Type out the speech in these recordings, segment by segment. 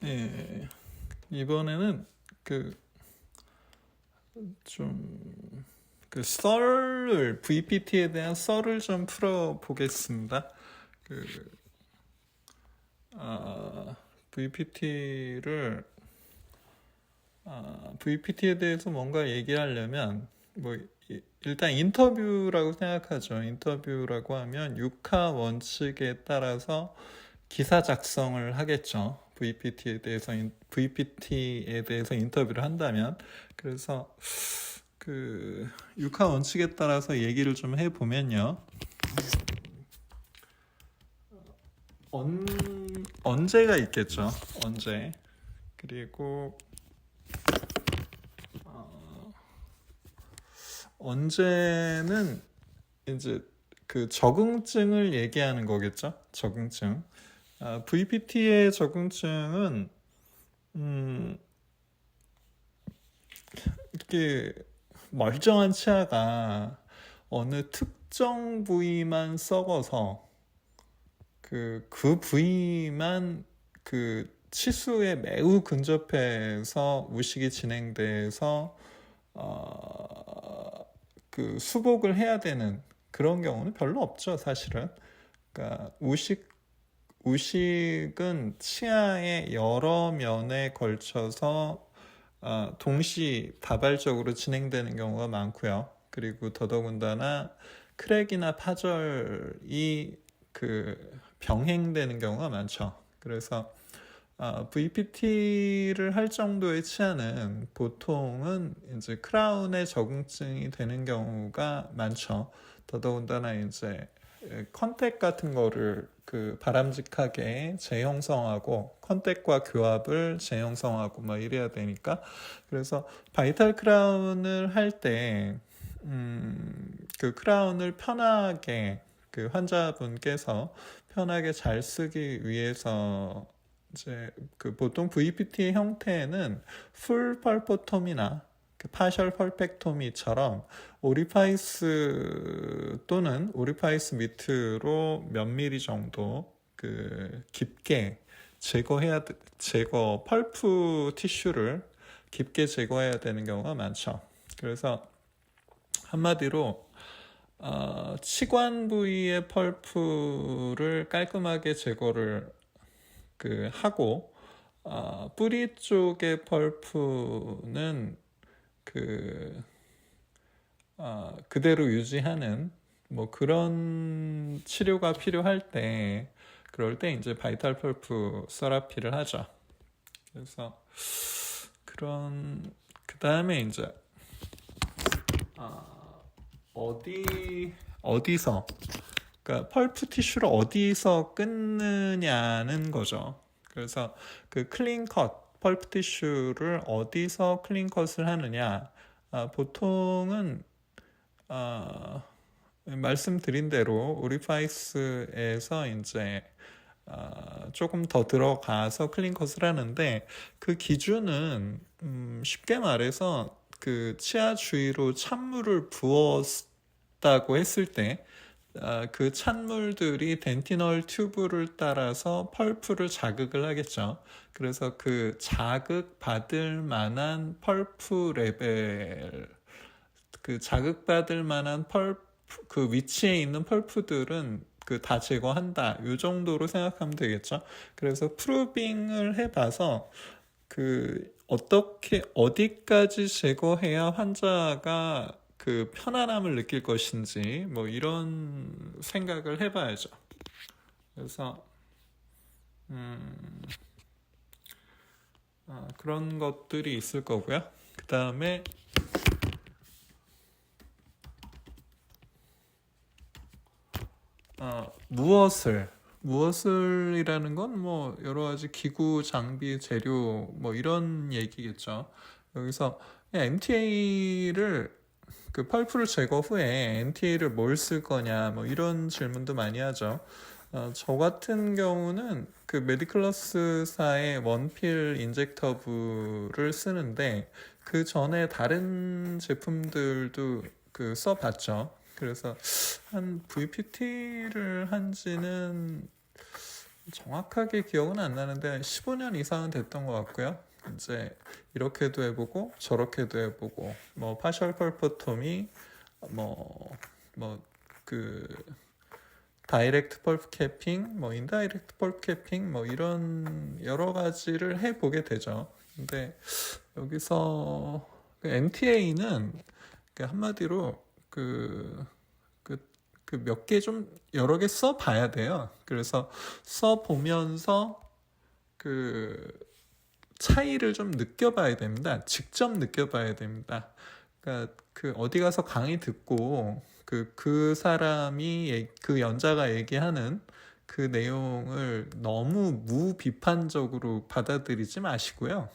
예, 이번에는 그 좀 그 썰을 VPT에 대한 썰을 좀 풀어 보겠습니다. 그 VPT를 VPT에 대해서 뭔가 얘기하려면 뭐 일단 인터뷰라고 생각하죠. 인터뷰라고 하면 6하 원칙에 따라서 기사 작성을 하겠죠. VPT에 대해서 인터뷰를 한다면. 그래서 그 6하 원칙에 따라서 얘기를 좀 해보면요. 언제가 있겠죠. 언제. 그리고 언제는 이제 그 적응증을 얘기하는 거겠죠. 적응증. VPT의 적응증은 이렇게 멀쩡한 치아가 어느 특정 부위만 썩어서 그 부위만 그 치수에 매우 근접해서 우식이 진행돼서 그 수복을 해야 되는 그런 경우는 별로 없죠, 사실은. 그러니까 우식은 치아의 여러 면에 걸쳐서 동시다발적으로 진행되는 경우가 많고요. 그리고 더더군다나 크랙이나 파절이 그 병행되는 경우가 많죠. 그래서 VPT를 할 정도의 치아는 보통은 이제 크라운에 적응증이 되는 경우가 많죠. 더더군다나 이제 컨택 같은 거를 그 바람직하게 재형성하고 컨택과 교합을 재형성하고 막 이래야 되니까. 그래서 바이탈 크라운을 할 때 그 크라운을 편하게 그 환자분께서 편하게 잘 쓰기 위해서 이제 그 보통 VPT 형태는 풀 펄포토미나 파셜 펄펙토미처럼 오리파이스 또는 오리파이스 밑으로 몇 미리 정도 그 깊게 펄프 티슈를 깊게 제거해야 되는 경우가 많죠. 그래서 한마디로 치관 부위의 펄프를 깔끔하게 제거를 하고 뿌리 쪽의 펄프는 그대로 유지하는 뭐 그런 치료가 필요할 때 그럴 때 이제 바이탈 펄프 세라피를 하죠. 그래서 그 다음에 이제 어디서 그러니까 펄프 티슈를 어디서 끊느냐는 거죠. 그래서 그 클린 컷 펄프 티슈를 어디서 클린 컷을 하느냐. 보통은 말씀드린 대로 오리파이스에서 이제 조금 더 들어가서 클린 컷을 하는데 그 기준은 쉽게 말해서 그 치아 주위로 찬물을 부었다고 했을 때 그 찬물들이 덴티널 튜브를 따라서 펄프를 자극을 하겠죠. 그래서 그 자극받을 만한 펄프 레벨, 그 자극받을 만한 그 위치에 있는 펄프들은 그 다 제거한다. 이 정도로 생각하면 되겠죠. 그래서 프루빙을 해봐서 그 어디까지 제거해야 환자가 그 편안함을 느낄 것인지 뭐 이런 생각을 해봐야죠. 그래서 그런 것들이 있을 거고요. 그 다음에 무엇을이라는 건 뭐 여러 가지 기구, 장비, 재료 뭐 이런 얘기겠죠. 여기서 MTA를 그 펄프를 제거 후에 MTA를 뭘 쓸 거냐 뭐 이런 질문도 많이 하죠. 저 같은 경우는 그 메디클러스사의 원필 인젝터브를 쓰는데 그 전에 다른 제품들도 그 써봤죠. 그래서 한 VPT를 한 지는 정확하게 기억은 안 나는데 15년 이상은 됐던 것 같고요. 이제 이렇게도 해보고 저렇게도 해보고 뭐 파셜 펄퍼토미 뭐그 다이렉트 펄프 캐핑, 뭐 인다이렉트 펄프 캐핑, 뭐 이런 여러 가지를 해보게 되죠. 근데 여기서 MTA는 한마디로 그 몇 개 좀 여러 개 써봐야 돼요. 그래서 써보면서 그 차이를 좀 느껴봐야 됩니다. 직접 느껴봐야 됩니다. 그러니까 그 어디 가서 강의 듣고 그 사람이 그 연자가 얘기하는 그 내용을 너무 무비판적으로 받아들이지 마시고요.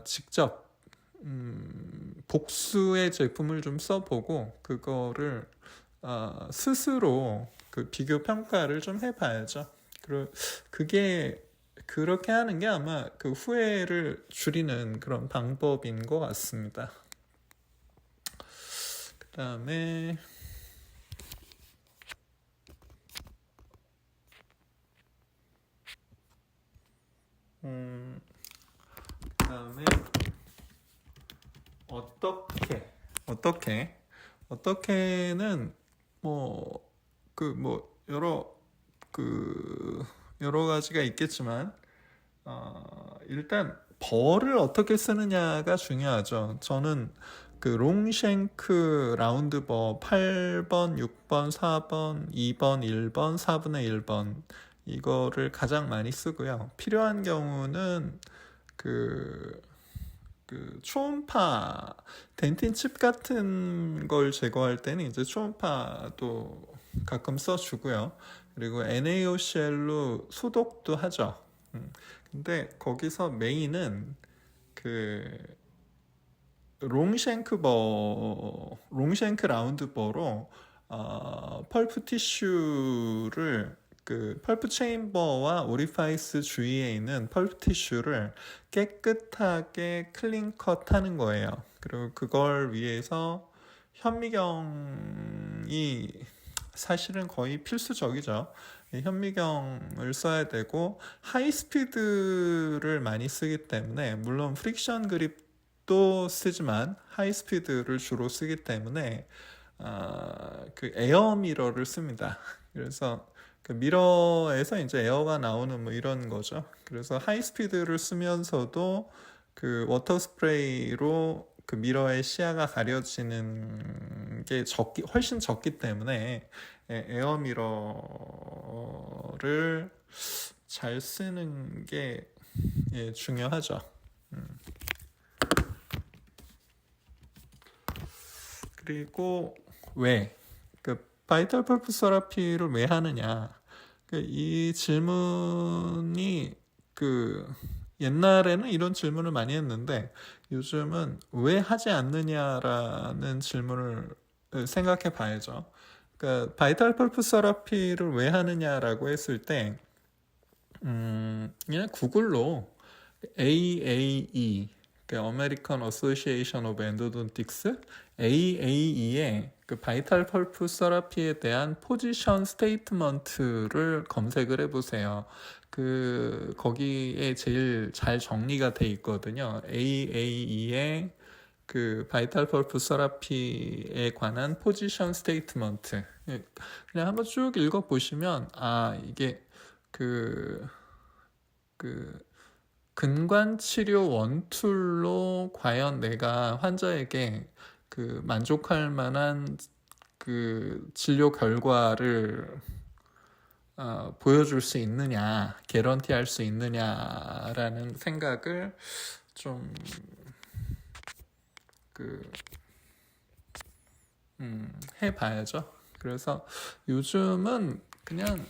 직접 복수의 제품을 좀 써보고 그거를 스스로 그 비교 평가를 좀 해봐야죠. 그게 그렇게 하는 게 아마 그 후회를 줄이는 그런 방법인 것 같습니다. 그 다음에 그다음에 어떻게는 뭐 여러 가지가 있겠지만 일단 벌을 어떻게 쓰느냐가 중요하죠. 저는 그 롱쉔크 라운드 버 8번, 6번, 4번, 2번, 1번, 4분의 1번 이거를 가장 많이 쓰고요. 필요한 경우는 그 초음파 덴틴 칩 같은 걸 제거할 때는 이제 초음파도 가끔 써주고요. 그리고 NaOCl로 소독도 하죠. 근데 거기서 메인은 그 롱쉔크 라운드 버로 펄프 티슈를 그 펄프 체인버와 오리파이스 주위에 있는 펄프 티슈를 깨끗하게 클린 컷 하는 거예요. 그리고 그걸 위해서 현미경이 사실은 거의 필수적이죠. 현미경을 써야 되고 하이스피드를 많이 쓰기 때문에 물론 프릭션 그립도 쓰지만 하이스피드를 주로 쓰기 때문에 그 에어 미러를 씁니다. 그래서 그 미러에서 이제 에어가 나오는 뭐 이런 거죠. 그래서 하이스피드를 쓰면서도 그 워터 스프레이로 그 미러의 시야가 가려지는 게 훨씬 적기 때문에 에어 미러를 잘 쓰는 게 중요하죠. 그리고 바이탈 펄프 서라피를 왜 하느냐? 이 질문이 옛날에는 이런 질문을 많이 했는데 요즘은 왜 하지 않느냐라는 질문을 생각해 봐야죠. 바이탈 펄프 서라피를 왜 하느냐라고 했을 때 그냥 구글로 AAE American Association of Endodontics AAE의 그 바이탈 펄프 서라피에 대한 포지션 스테이트먼트를 검색을 해보세요. 거기에 제일 잘 정리가 돼 있거든요. AAE의 그 바이탈 펄프 서라피에 관한 포지션 스테이트먼트. 그냥 한번 쭉 읽어보시면 이게 근관 치료 원툴로 과연 내가 환자에게 만족할 만한 진료 결과를 보여줄 수 있느냐, 개런티 할 수 있느냐라는 생각을 좀 해봐야죠. 그래서 요즘은 그냥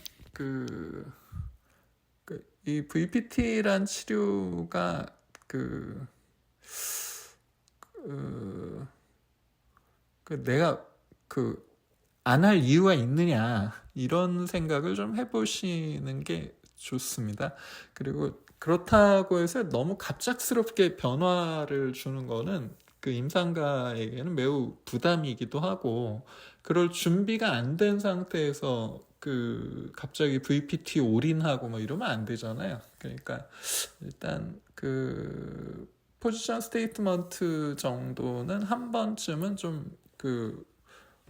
이 VPT란 치료가 내가 안 할 이유가 있느냐 이런 생각을 좀 해보시는 게 좋습니다. 그리고 그렇다고 해서 너무 갑작스럽게 변화를 주는 거는 임상가에게는 매우 부담이기도 하고 그럴 준비가 안 된 상태에서 갑자기 VPT 올인하고 뭐 이러면 안 되잖아요. 그러니까 일단 포지션 스테이트먼트 정도는 한 번쯤은 좀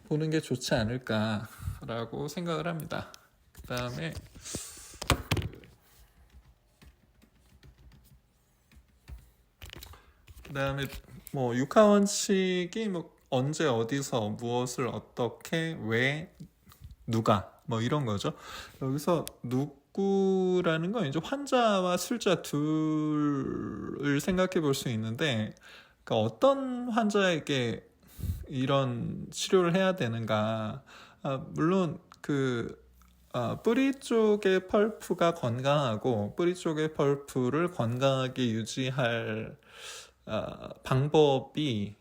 보는 게 좋지 않을까라고 생각을 합니다. 그다음에 뭐 육하원칙이 뭐 언제 어디서 무엇을 어떻게 왜 누가 뭐 이런 거죠. 여기서 누구라는 건 이제 환자와 술자 둘을 생각해 볼 수 있는데, 그러니까 어떤 환자에게 이런 치료를 해야 되는가. 물론 뿌리 쪽의 펄프가 건강하고 뿌리 쪽의 펄프를 건강하게 유지할 방법이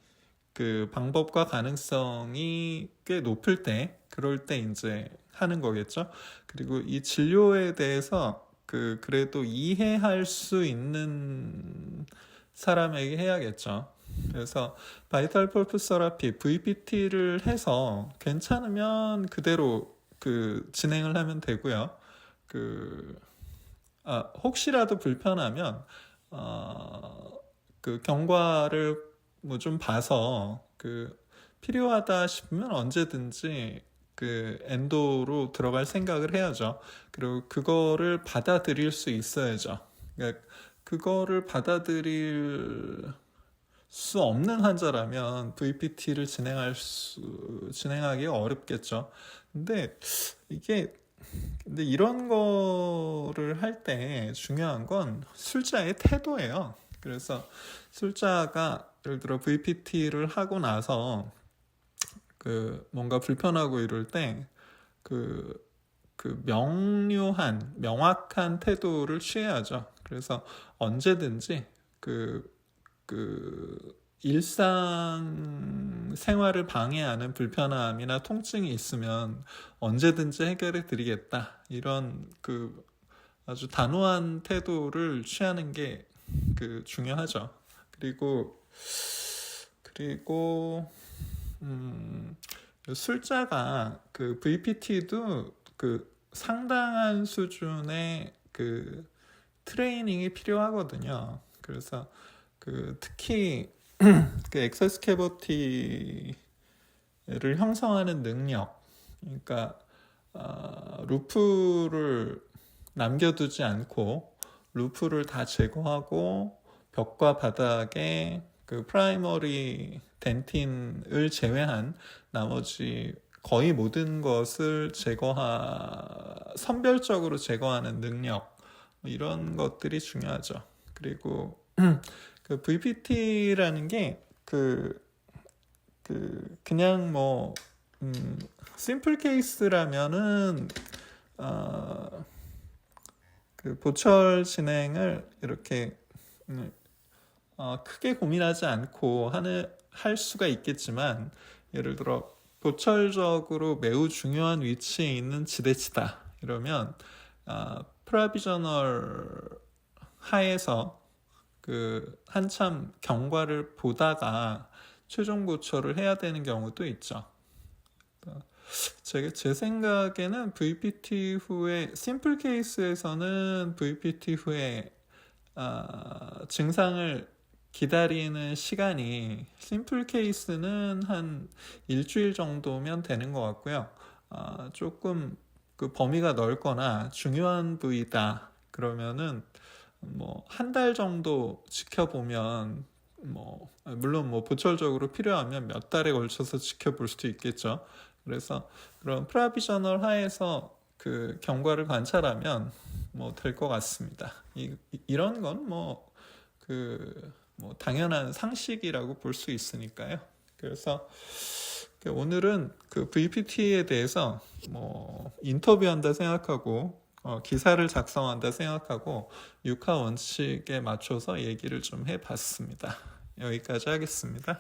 방법과 가능성이 꽤 높을 때, 그럴 때 이제 하는 거겠죠. 그리고 이 진료에 대해서 그래도 이해할 수 있는 사람에게 해야겠죠. 그래서 바이탈 펄프 세라피 VPT를 해서 괜찮으면 그대로 진행을 하면 되고요. 혹시라도 불편하면 경과를 뭐 좀 봐서 필요하다 싶으면 언제든지 엔도로 들어갈 생각을 해야죠. 그리고 그거를 받아들일 수 있어야죠. 그러니까 그거를 받아들일 수 없는 환자라면 VPT를 진행하기 어렵겠죠. 근데 이런 거를 할 때 중요한 건 술자의 태도예요. 그래서 술자가 예를 들어 VPT를 하고 나서 뭔가 불편하고 이럴 때 명확한 태도를 취해야죠. 그래서 언제든지 일상 생활을 방해하는 불편함이나 통증이 있으면 언제든지 해결해 드리겠다. 이런 아주 단호한 태도를 취하는 게 중요하죠. 그리고 술자가 VPT도 상당한 수준의 트레이닝이 필요하거든요. 그래서 특히 엑세스 캐버티를 형성하는 능력, 그러니까 루프를 남겨두지 않고 루프를 다 제거하고 벽과 바닥에 프라이머리 덴틴을 제외한 나머지 거의 모든 것을 선별적으로 제거하는 능력, 이런 것들이 중요하죠. 그리고 VPT라는 게 그냥 뭐 심플 케이스라면은 보철 진행을 이렇게 크게 고민하지 않고 할 수가 있겠지만, 예를 들어 보철적으로 매우 중요한 위치에 있는 지대치다 이러면 프라비저널 하에서 한참 경과를 보다가 최종 보철을 해야 되는 경우도 있죠. 제 생각에는 VPT 후에 심플 케이스에서는 VPT 후에 증상을 기다리는 시간이 심플 케이스는 한 일주일 정도면 되는 것 같고요. 조금 범위가 넓거나 중요한 부위다 그러면은 뭐 한 달 정도 지켜보면 물론 보철적으로 필요하면 몇 달에 걸쳐서 지켜볼 수도 있겠죠. 그래서 그런 프라비저널 하에서 경과를 관찰하면 될 것 같습니다. 이런 건 당연한 상식이라고 볼 수 있으니까요. 그래서 오늘은 VPT에 대해서 인터뷰한다 생각하고 기사를 작성한다 생각하고 육하 원칙에 맞춰서 얘기를 좀 해봤습니다. 여기까지 하겠습니다.